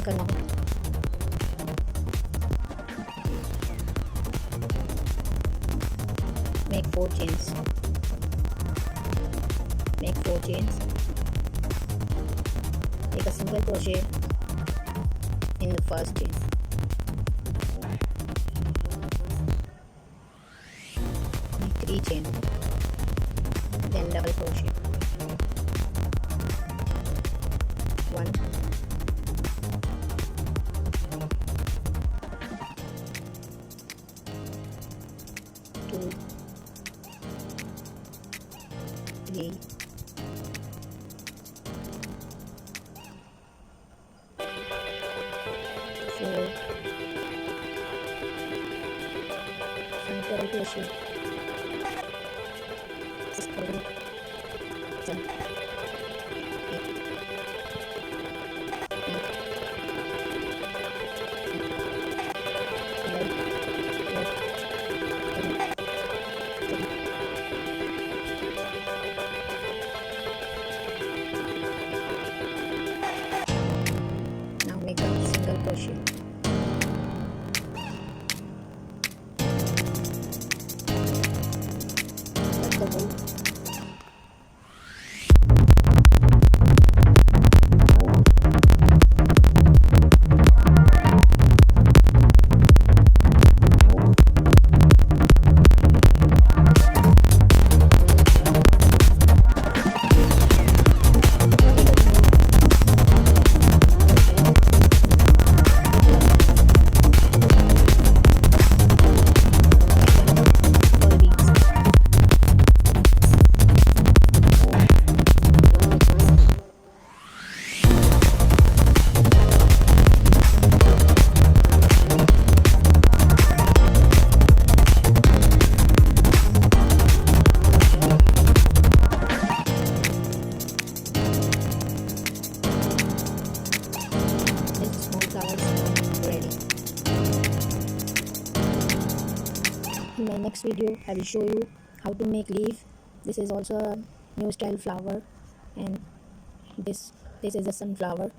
करना हो। Make 4 chains. Make 4 chains. Take a single crochet in the first chain. Make 3 chains. Then double crochet. 1, 2, 3, 4, 5 double crochet, 6 double, 7, 8, 9, 11, 12, 13, 14. Now make a single crochet. Cut the wool. In my next video I will show you how to make leaf. This is also a new style flower, and this is a sunflower.